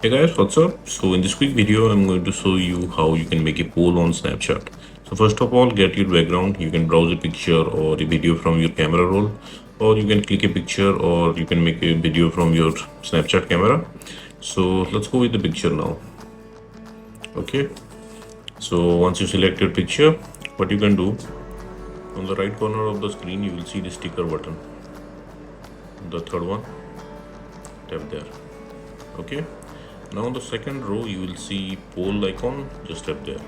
Hey guys, what's up? So in this quick video, I'm going to show you how you can make a poll on Snapchat. So first of all, get your background. You can browse a picture or a video from your camera roll, or you can click a picture, or you can make a video from your Snapchat camera. So let's go with the picture now. Okay. So once you select your picture, what you can do, on the right corner of the screen, you will see the sticker button. The third one, tap there. Okay. Now on the second row, you will see poll icon, just tap there.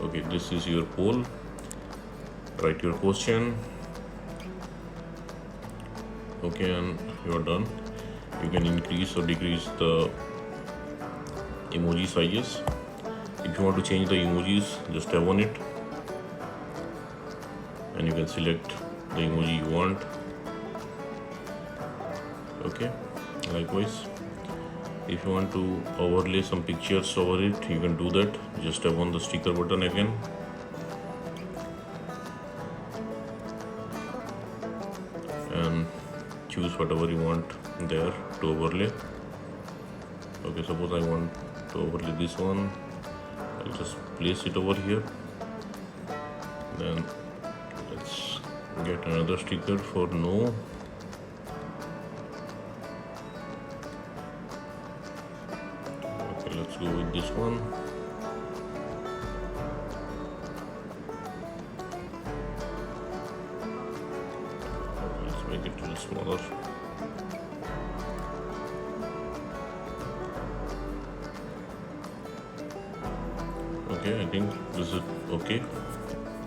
Okay, this is your poll. Write your question. Okay, and you're done. You can increase or decrease the emoji sizes. If you want to change the emojis, just tap on it and you can select the emoji you want. Okay, likewise, if you want to overlay some pictures over it, you can do that. Just tap on the sticker button again. And choose whatever you want there to overlay. Okay, suppose I want to overlay this one. I'll just place it over here. Then let's get another sticker for no. Okay, let's go with this one. Let's make it a little smaller. Okay, I think this is okay.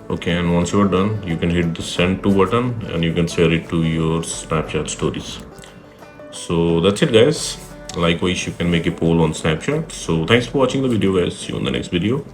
Okay, and once you are done, you can hit the send to button and you can share it to your Snapchat stories. So that's it, guys. Likewise, you can make a poll on Snapchat. So thanks for watching the video, guys. See you in the next video.